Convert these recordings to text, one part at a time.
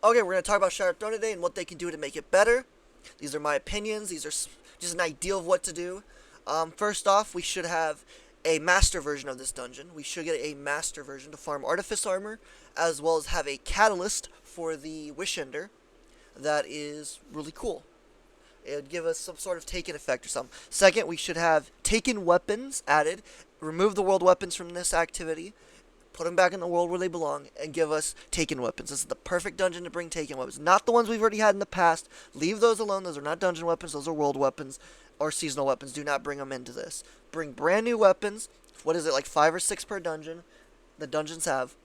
Okay, we're going to talk about Shattered Throne today and what they can do to make it better. These are my opinions. These are just an idea of what to do. First off, we should have a master version of this dungeon. We should get a master version to farm Artifice Armor, as well as have a catalyst for the Wish Ender that is really cool. It would give us some sort of taken effect or something. Second, we should have taken weapons added. Remove the world weapons from this activity. Put them back in the world where they belong, and give us taken weapons. This is the perfect dungeon to bring taken weapons. Not the ones we've already had in the past. Leave those alone. Those are not dungeon weapons. Those are world weapons or seasonal weapons. Do not bring them into this. Bring brand new weapons. What is it, like 5 or 6 per dungeon? The dungeons have.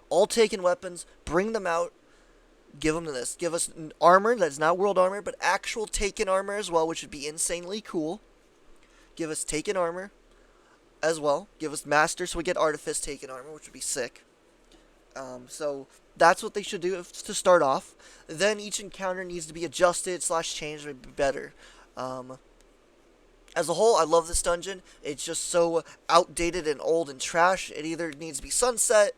All taken weapons. Bring them out. Give them to this. Give us armor that's not world armor, but actual taken armor as well, which would be insanely cool. Give us taken armor as well. Give us master so we get artifice taken armor, which would be sick. So that's what they should do to start off. Then each encounter needs to be adjusted / changed to be better. As a whole, I love this dungeon. It's just so outdated and old and trash. It either needs to be sunset,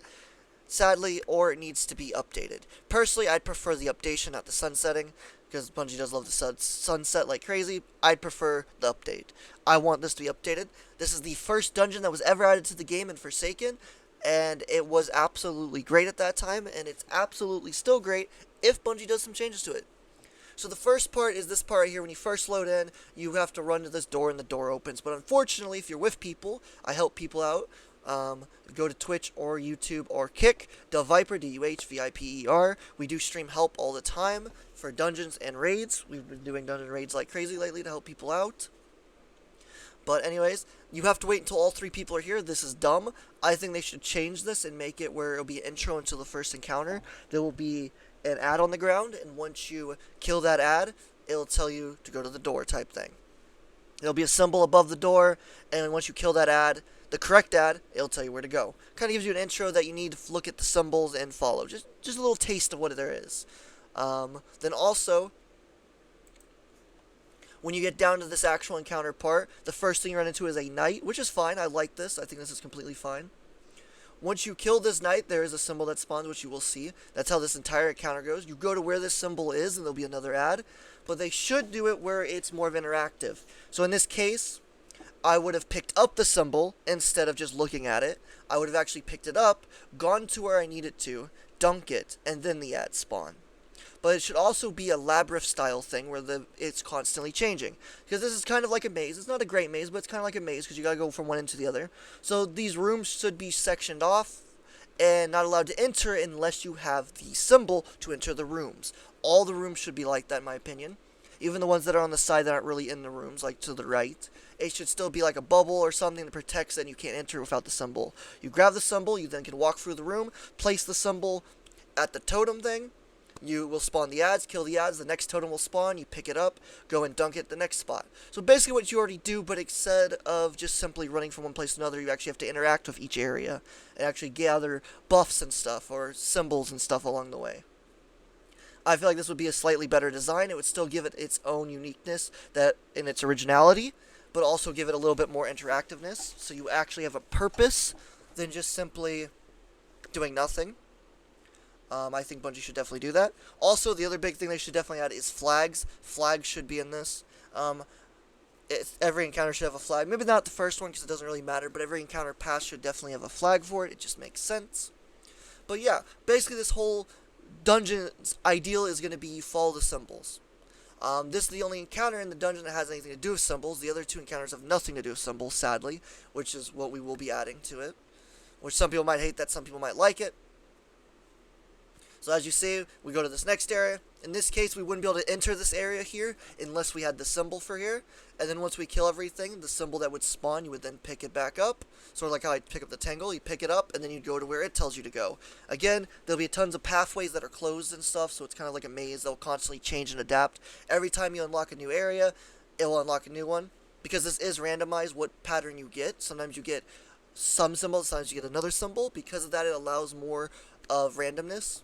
sadly, or it needs to be updated. Personally, I'd prefer the updation, not the sunsetting, because Bungie does love the sunset like crazy. I'd prefer the update. I want this to be updated. This is the first dungeon that was ever added to the game in Forsaken, and it was absolutely great at that time, and it's absolutely still great if Bungie does some changes to it. So the first part is this part right here. When you first load in, you have to run to this door, and the door opens. But unfortunately, if you're with people, I help people out. Go to Twitch or YouTube or Kick, Del Viper, DUHVIPER. We do stream help all the time for dungeons and raids. We've been doing dungeon raids like crazy lately to help people out. But anyways, you have to wait until all 3 people are here. This is dumb. I think they should change this and make it where it'll be an intro until the first encounter. There will be an ad on the ground, and once you kill that ad, it'll tell you to go to the door type thing. There'll be a symbol above the door, and once you kill that ad, the correct ad, it'll tell you where to go. Kind of gives you an intro that you need to look at the symbols and follow. Just a little taste of what there is. Then also, when you get down to this actual encounter part, the first thing you run into is a knight, which is fine. I like this. I think this is completely fine. Once you kill this knight, there is a symbol that spawns, which you will see. That's how this entire encounter goes. You go to where this symbol is, and there'll be another ad. But they should do it where it's more of interactive. So in this case, I would have picked up the symbol instead of just looking at it. I would have actually picked it up, gone to where I needed to, dunk it, and then the ad spawn. But it should also be a labyrinth style thing where it's constantly changing. Because this is kind of like a maze. It's not a great maze, but it's kind of like a maze because you gotta go from one end to the other. So these rooms should be sectioned off and not allowed to enter unless you have the symbol to enter the rooms. All the rooms should be like that, in my opinion. Even the ones that are on the side that aren't really in the rooms, like to the right. It should still be like a bubble or something that protects it and you can't enter without the symbol. You grab the symbol, you then can walk through the room, place the symbol at the totem thing. You will spawn the ads, kill the ads, the next totem will spawn, you pick it up, go and dunk it at the next spot. So basically what you already do, but instead of just simply running from one place to another, you actually have to interact with each area and actually gather buffs and stuff, or symbols and stuff along the way. I feel like this would be a slightly better design. It would still give it its own uniqueness that in its originality, but also give it a little bit more interactiveness, so you actually have a purpose than just simply doing nothing. I think Bungie should definitely do that. Also, the other big thing they should definitely add is flags. Flags should be in this. Every encounter should have a flag. Maybe not the first one because it doesn't really matter, but every encounter pass should definitely have a flag for it. It just makes sense. But yeah, basically this whole dungeon's ideal is going to be you follow the symbols. This is the only encounter in the dungeon that has anything to do with symbols. The other 2 encounters have nothing to do with symbols, sadly, which is what we will be adding to it. Which some people might hate that, some people might like it. So as you see, we go to this next area. In this case, we wouldn't be able to enter this area here unless we had the symbol for here. And then once we kill everything, the symbol that would spawn, you would then pick it back up. Sort of like how I pick up the Tangle, you pick it up, and then you go to where it tells you to go. Again, there'll be tons of pathways that are closed and stuff, so it's kind of like a maze. They'll constantly change and adapt. Every time you unlock a new area, it will unlock a new one. Because this is randomized what pattern you get. Sometimes you get some symbol, sometimes you get another symbol. Because of that, it allows more of randomness.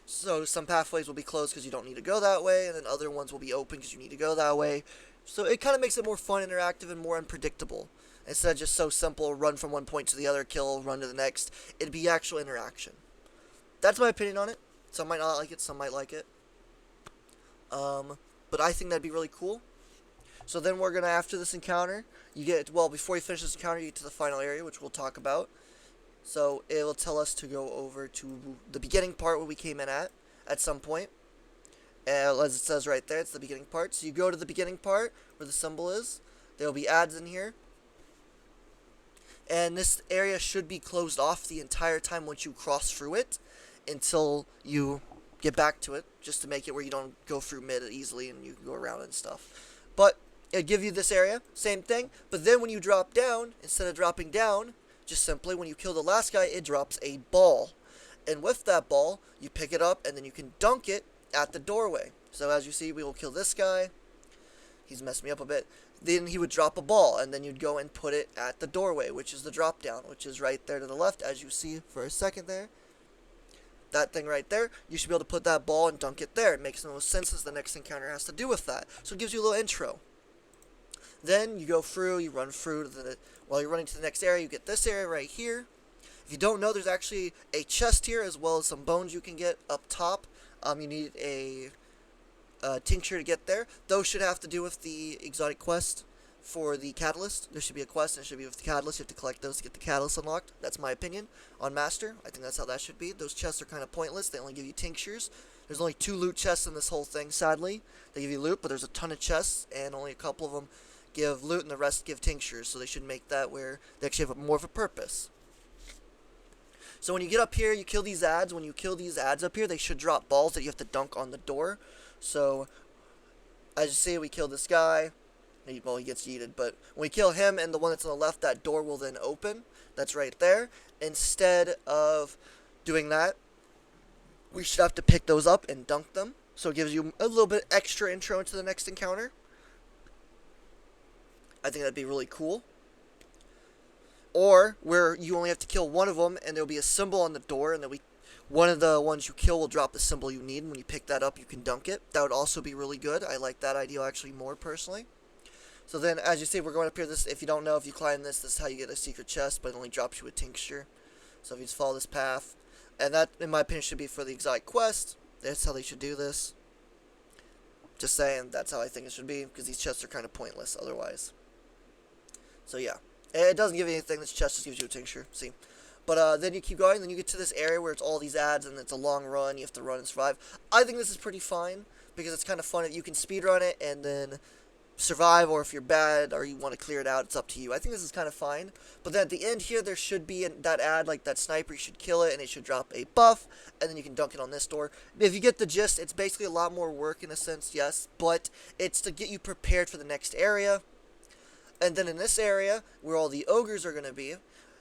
So some pathways will be closed because you don't need to go that way, and then other ones will be open because you need to go that way. So it kind of makes it more fun, interactive, and more unpredictable. Instead of just so simple, run from one point to the other, kill, run to the next. It'd be actual interaction. That's my opinion on it. Some might not like it, some might like it. But I think that'd be really cool. So then we're going to, after this encounter, you get, well, before you finish this encounter, you get to the final area, which we'll talk about. So it will tell us to go over to the beginning part where we came in at some point. As it says right there, it's the beginning part. So you go to the beginning part where the symbol is. There will be ads in here. And this area should be closed off the entire time once you cross through it until you get back to it, just to make it where you don't go through mid easily and you can go around and stuff. But it'll give you this area, same thing. But then when you drop down, instead of dropping down, just simply when you kill the last guy, it drops a ball. And with that ball, you pick it up and then you can dunk it at the doorway. So as you see, we will kill this guy. He's messed me up a bit. Then he would drop a ball, and then you'd go and put it at the doorway, which is the drop down, which is right there to the left, as you see for a second there. That thing right there, you should be able to put that ball and dunk it there. It makes no sense as the next encounter has to do with that. So it gives you a little intro. Then you go through, you run through, while you're running to the next area, you get this area right here. If you don't know, there's actually a chest here, as well as some bones you can get up top. You need a tincture to get there. Those should have to do with the exotic quest for the catalyst. There should be a quest and it should be with the catalyst. You have to collect those to get the catalyst unlocked. That's my opinion on Master. I think that's how that should be. Those chests are kind of pointless. They only give you tinctures. There's only 2 loot chests in this whole thing, sadly. They give you loot, but there's a ton of chests, and only a couple of them give loot, and the rest give tinctures. So they should make that where they actually have more of a purpose. So when you get up here, you kill these ads. When you kill these ads up here, they should drop balls that you have to dunk on the door. So, as you see, we kill this guy. Well, he gets yeeted, but when we kill him and the one that's on the left, that door will then open. That's right there. Instead of doing that, we should have to pick those up and dunk them. So it gives you a little bit extra intro into the next encounter. I think that'd be really cool. Or where you only have to kill one of them, and there'll be a symbol on the door, and then one of the ones you kill will drop the symbol you need, and when you pick that up, you can dunk it. That would also be really good. I like that idea actually more, personally. So then, as you see, we're going up here. If you don't know, if you climb this is how you get a secret chest, but it only drops you a tincture. So if you just follow this path, and that, in my opinion, should be for the exotic quest. That's how they should do this. Just saying, that's how I think it should be, because these chests are kind of pointless otherwise. So yeah. It doesn't give you anything, this chest just gives you a tincture, see. But then you keep going, then you get to this area where it's all these ads, and it's a long run, you have to run and survive. I think this is pretty fine, because it's kind of fun. You can speedrun it, and then survive, or if you're bad, or you want to clear it out, it's up to you. I think this is kind of fine. But then at the end here, there should be that ad, like that sniper, you should kill it, and it should drop a buff, and then you can dunk it on this door. If you get the gist, it's basically a lot more work in a sense, yes, but it's to get you prepared for the next area. And then in this area, where all the ogres are going to be,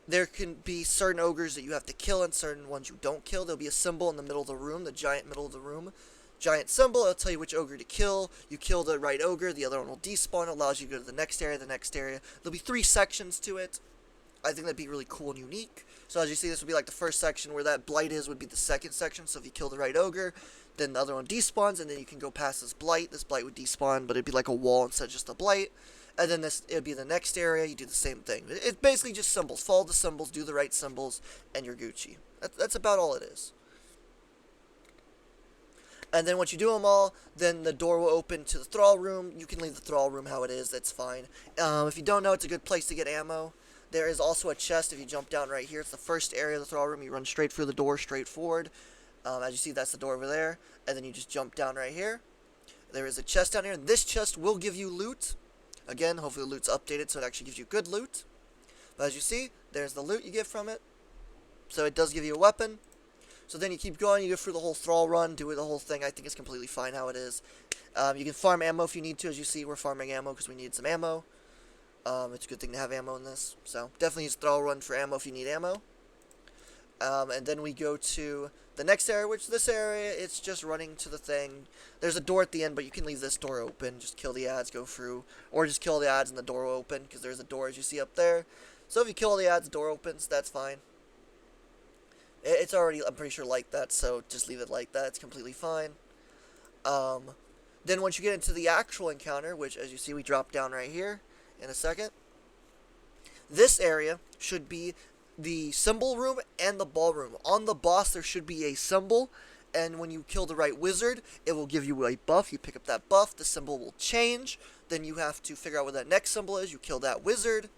there can be certain ogres that you have to kill and certain ones you don't kill. There'll be a symbol in the middle of the room, the giant middle of the room. Giant symbol, it'll tell you which ogre to kill. You kill the right ogre, the other one will despawn, allows you to go to the next area, There'll be 3 sections to it. I think that'd be really cool and unique. So as you see, this would be like the first section where that blight is, would be the second section. So if you kill the right ogre, then the other one despawns, and then you can go past this blight. This blight would despawn, but it'd be like a wall instead of just a blight. And then it would be the next area, you do the same thing. It's basically just symbols. Follow the symbols, do the right symbols, and you're Gucci. That's about all it is. And then once you do them all, then the door will open to the thrall room. You can leave the thrall room how it is, that's fine. If you don't know, it's a good place to get ammo. There is also a chest if you jump down right here. It's the first area of the thrall room. You run straight through the door, straight forward. As you see, that's the door over there. And then you just jump down right here. There is a chest down here, and this chest will give you loot. Again, hopefully the loot's updated so it actually gives you good loot. But as you see, there's the loot you get from it. So it does give you a weapon. So then you keep going, you go through the whole thrall run, do the whole thing. I think it's completely fine how it is. You can farm ammo if you need to. As you see, we're farming ammo because we need some ammo. It's a good thing to have ammo in this. So definitely use thrall run for ammo if you need ammo. And then we go to the next area, which this area, it's just running to the thing. There's a door at the end, but you can leave this door open. Just kill the ads, go through. Or just kill the ads and the door will open, because there's a door as you see up there. So if you kill the ads, the door opens, that's fine. It's already, I'm pretty sure, like that, so just leave it like that. It's completely fine. Then once you get into the actual encounter, which, as you see, we drop down right here in a second. This area should be the symbol room and the ballroom. On the boss, there should be a symbol, and when you kill the right wizard, it will give you a buff. You pick up that buff, the symbol will change, then you have to figure out what that next symbol is. You kill that wizard,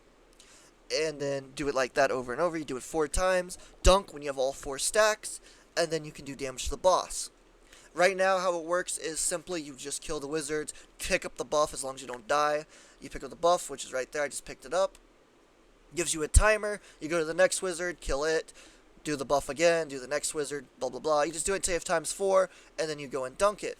and then do it like that over and over. You do it 4 times, dunk when you have all 4 stacks, and then you can do damage to the boss. Right now, how it works is simply you just kill the wizards, pick up the buff as long as you don't die. You pick up the buff, which is right there. I just picked it up. Gives you a timer. You go to the next wizard, kill it, do the buff again, do the next wizard, blah, blah, blah. You just do it until you have times 4, and then you go and dunk it.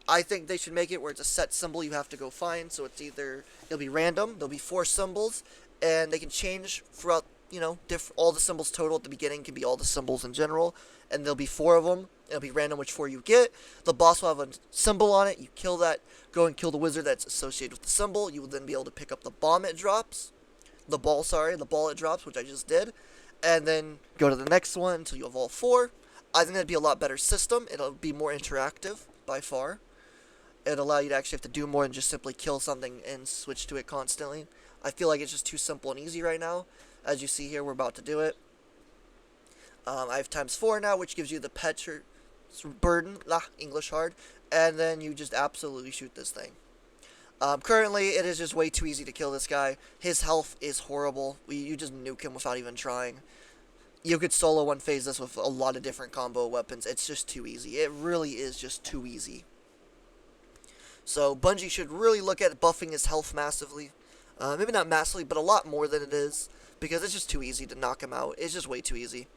I think they should make it where it's a set symbol you have to go find, so it's either, it'll be random, there'll be 4 symbols, and they can change throughout, all the symbols total at the beginning can be all the symbols in general, and there'll be 4 of them. It'll be random which 4 you get. The boss will have a symbol on it. You kill that, go and kill the wizard that's associated with the symbol. You will then be able to pick up the bomb it drops. The ball it drops, which I just did. And then go to the next one until you have all 4. I think that'd be a lot better system. It'll be more interactive, by far. It'll allow you to actually have to do more than just simply kill something and switch to it constantly. I feel like it's just too simple and easy right now. As you see here, we're about to do it. I have times 4 now, which gives you the Petra burden, English hard, and then you just absolutely shoot this thing. Currently, it is just way too easy to kill this guy. His health is horrible. You just nuke him without even trying. You could solo one phase this with a lot of different combo weapons. It's just too easy. It really is just too easy. So Bungie should really look at buffing his health massively. Maybe not massively, but a lot more than it is, because it's just too easy to knock him out. It's just way too easy.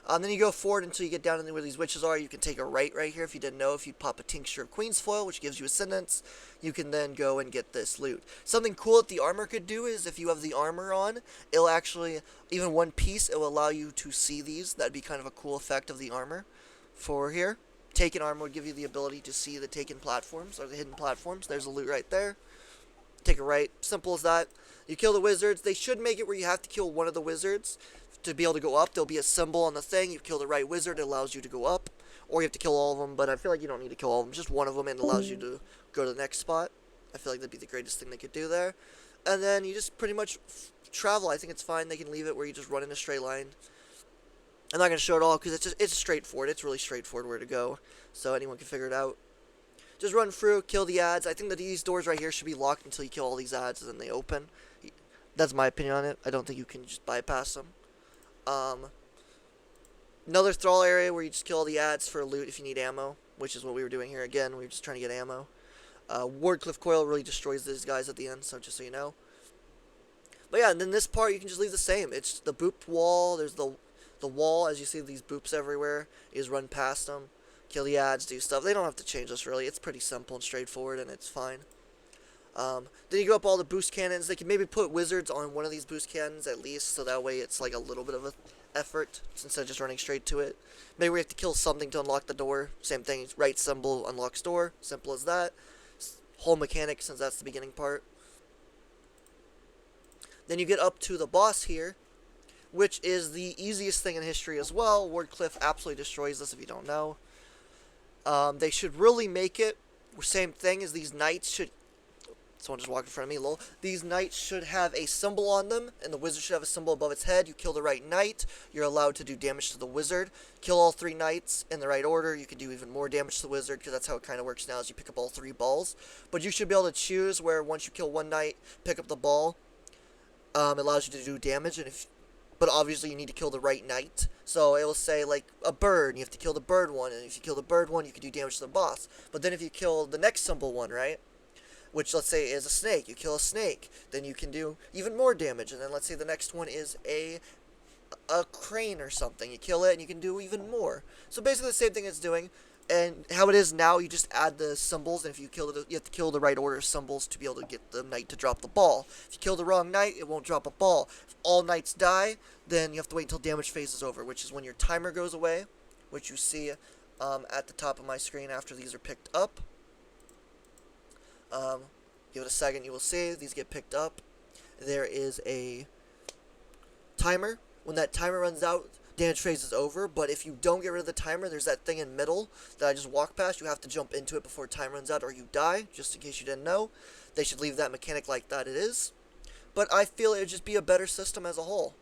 Then you go forward until you get down into where these witches are. You can take a right here if you didn't know. If you pop a tincture of Queen's Foil, which gives you Ascendance, you can then go and get this loot. Something cool that the armor could do is if you have the armor on, it'll actually, even one piece, it will allow you to see these. That'd be kind of a cool effect of the armor for here. Taken armor would give you the ability to see the taken platforms, or the hidden platforms. There's a loot right there. Take a right. Simple as that. You kill the wizards. They should make it where you have to kill one of the wizards to be able to go up. There'll be a symbol on the thing. You kill the right wizard, it allows you to go up. Or you have to kill all of them, but I feel like you don't need to kill all of them. Just one of them, and it allows you to go to the next spot. I feel like that'd be the greatest thing they could do there. And then you just pretty much travel. I think it's fine. They can leave it where you just run in a straight line. I'm not going to show it all because it's straightforward. It's really straightforward where to go. So anyone can figure it out. Just run through, kill the ads. I think that these doors right here should be locked until you kill all these ads and then they open. That's my opinion on it. I don't think you can just bypass them. Another thrall area where you just kill all the ads for loot if you need ammo, which is what we were doing here again. We were just trying to get ammo. Wardcliff Coil really destroys these guys at the end, so just so you know. But yeah, and then this part you can just leave the same. It's the boop wall. There's the wall, as you see these boops everywhere. You just run past them, kill the ads, do stuff. They don't have to change this really. It's pretty simple and straightforward, and it's fine. Then you go up all the boost cannons. They can maybe put wizards on one of these boost cannons at least, so that way it's like a little bit of an effort instead of just running straight to it. Maybe we have to kill something to unlock the door. Same thing, right symbol unlocks door. Simple as that. Whole mechanic, since that's the beginning part. Then you get up to the boss here, which is the easiest thing in history as well. Wardcliff absolutely destroys this if you don't know. They should really make it, same thing as these knights should. Someone just walked in front of me, lol. These knights should have a symbol on them, and the wizard should have a symbol above its head. You kill the right knight, you're allowed to do damage to the wizard. Kill all 3 knights in the right order, you can do even more damage to the wizard, because that's how it kind of works now, is you pick up all 3 balls. But you should be able to choose where once you kill one knight, pick up the ball. It allows you to do damage, but obviously you need to kill the right knight. So it will say, like, a bird, you have to kill the bird one, and if you kill the bird one, you can do damage to the boss. But then if you kill the next symbol one, right? Which, let's say, is a snake. You kill a snake, then you can do even more damage. And then let's say the next one is a crane or something. You kill it, and you can do even more. So basically the same thing it's doing. And how it is now, you just add the symbols, and if you kill it, you have to kill the right order of symbols to be able to get the knight to drop the ball. If you kill the wrong knight, it won't drop a ball. If all knights die, then you have to wait until damage phase is over, which is when your timer goes away, which you see at the top of my screen after these are picked up. Give it a second, you will see these get picked up. There is a timer. When that timer runs out, damage phase is over, but if you don't get rid of the timer, there's that thing in middle that I just walked past. You have to jump into it before time runs out or you die, just in case you didn't know. They should leave that mechanic like that it is. But I feel it would just be a better system as a whole.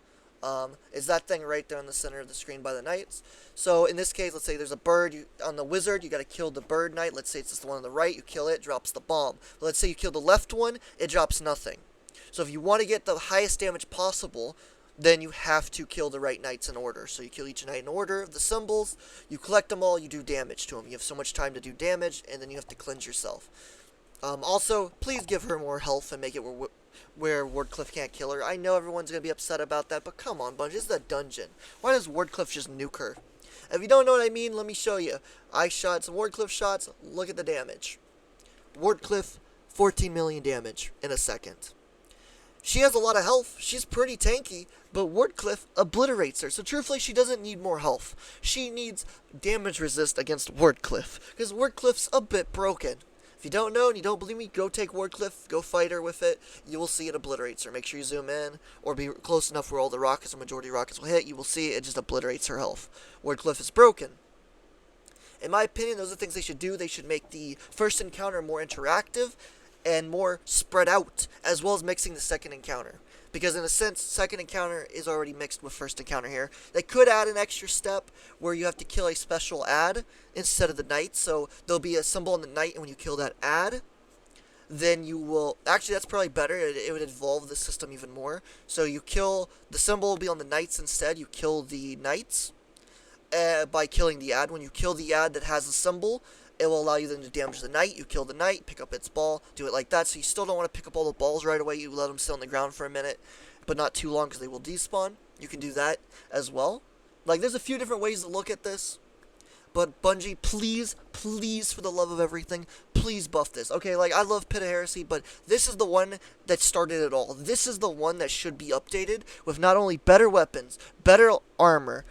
is that thing right there in the center of the screen by the knights. So in this case, let's say there's a bird on the wizard, you got to kill the bird knight. Let's say it's just the one on the right, you kill it, drops the bomb. But let's say you kill the left one, it drops nothing. So if you want to get the highest damage possible, then you have to kill the right knights in order. So you kill each knight in order of the symbols, you collect them all, you do damage to them. You have so much time to do damage, and then you have to cleanse yourself. Also, please give her more health and make it where Wardcliff can't kill her. I know everyone's going to be upset about that, but come on, Bungie, this is a dungeon. Why does Wardcliff just nuke her? If you don't know what I mean, let me show you. I shot some Wardcliff shots, look at the damage. Wardcliff, 14 million damage in a second. She has a lot of health, she's pretty tanky, but Wardcliff obliterates her. So truthfully, she doesn't need more health. She needs damage resist against Wardcliff, because Wardcliff's a bit broken. If you don't know and you don't believe me, go take Wardcliff, go fight her with it. You will see it obliterates her. Make sure you zoom in or be close enough where all the rockets, or majority of rockets will hit. You will see it just obliterates her health. Wardcliff is broken. In my opinion, those are the things they should do. They should make the first encounter more interactive and more spread out, as well as mixing the second encounter. Because in a sense, second encounter is already mixed with first encounter here. They could add an extra step where you have to kill a special ad instead of the knight. So there'll be a symbol on the knight, and when you kill that ad, then you will... Actually, that's probably better. It would evolve the system even more. So you kill... The symbol will be on the knights instead. You kill the knights by killing the ad. When you kill the ad that has a symbol, it will allow you then to damage the knight. You kill the knight, pick up its ball, do it like that. So you still don't want to pick up all the balls right away. You let them sit on the ground for a minute, but not too long because they will despawn. You can do that as well. Like, there's a few different ways to look at this. But Bungie, please, please, for the love of everything, please buff this. Okay, like, I love Pit of Heresy, but this is the one that started it all. This is the one that should be updated with not only better weapons, better armor,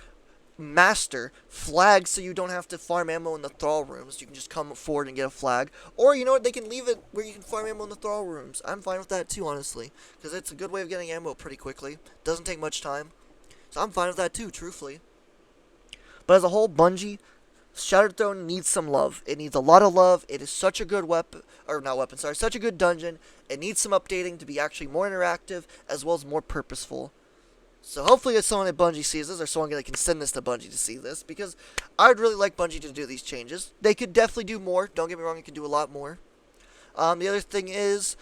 master, flags, so you don't have to farm ammo in the thrall rooms. You can just come forward and get a flag. Or, you know what, they can leave it where you can farm ammo in the thrall rooms. I'm fine with that too, honestly, because it's a good way of getting ammo pretty quickly. Doesn't take much time. So I'm fine with that too, truthfully. But as a whole, Bungie, Shattered Throne needs some love. It needs a lot of love. It is such a good weapon, or not weapon, sorry, such a good dungeon. It needs some updating to be actually more interactive, as well as more purposeful. So hopefully if someone at Bungie sees this, or someone that can send this to Bungie to see this, because I would really like Bungie to do these changes. They could definitely do more. Don't get me wrong, it could do a lot more. The other thing is,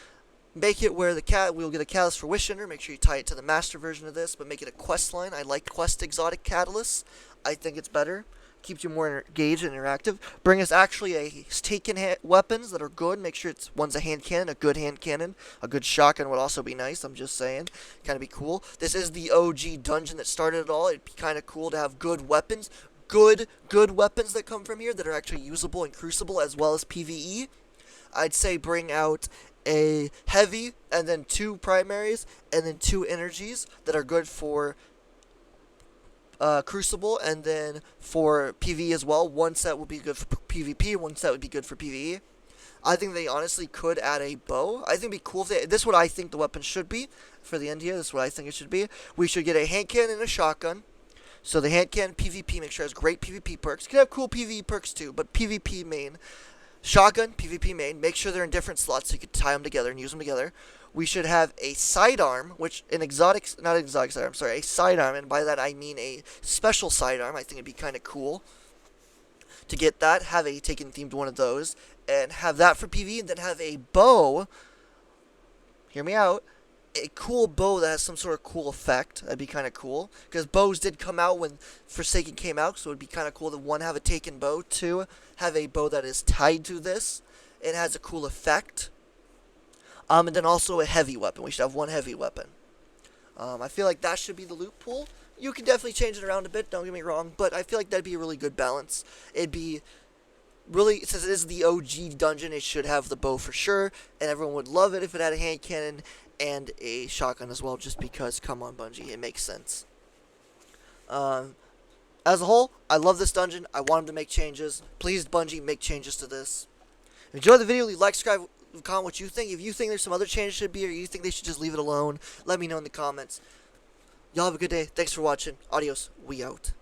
make it where we'll get a catalyst for Wishender. Make sure you tie it to the master version of this, but make it a quest line. I like quest exotic catalysts. I think it's better. Keeps you more engaged and interactive. Bring us actually a taken weapons that are good. Make sure one's a hand cannon, a good hand cannon. A good shotgun would also be nice, I'm just saying. Kind of be cool. This is the OG dungeon that started it all. It'd be kind of cool to have good weapons. Good weapons that come from here that are actually usable in Crucible as well as PvE. I'd say bring out a heavy, and then 2 primaries, and then 2 energies that are good for Crucible, and then for PvE as well. One set would be good for PvP, one set would be good for PvE. I think they honestly could add a bow. I think it'd be cool if this is what I think the weapon should be for the end here. This is what I think it should be. We should get a hand cannon and a shotgun. So the hand cannon PvP, make sure it has great PvP perks. It could have cool PvE perks too, but PvP main. Shotgun, PvP main. Make sure they're in different slots so you can tie them together and use them together. We should have a sidearm, which an exotic, not exotic sidearm, sorry, a sidearm, and by that I mean a special sidearm. I think it'd be kind of cool to get that, have a Taken themed one of those, and have that for PvE, and then have a bow, hear me out, a cool bow that has some sort of cool effect. That'd be kind of cool, because bows did come out when Forsaken came out, so it'd be kind of cool to, 1, have a Taken bow, 2, have a bow that is tied to this, it has a cool effect, and then also a heavy weapon. We should have 1 heavy weapon. I feel like that should be the loot pool. You can definitely change it around a bit, don't get me wrong, but I feel like that'd be a really good balance. It'd be really, since it is the OG dungeon, it should have the bow for sure, and everyone would love it if it had a hand cannon and a shotgun as well, just because, come on Bungie, it makes sense. As a whole, I love this dungeon. I want them to make changes. Please, Bungie, make changes to this. If you enjoyed the video, leave a like, subscribe, comment what you think. If you think there's some other changes should be, or you think they should just leave it alone, let me know in the comments. Y'all have a good day. Thanks for watching. Adios. We out.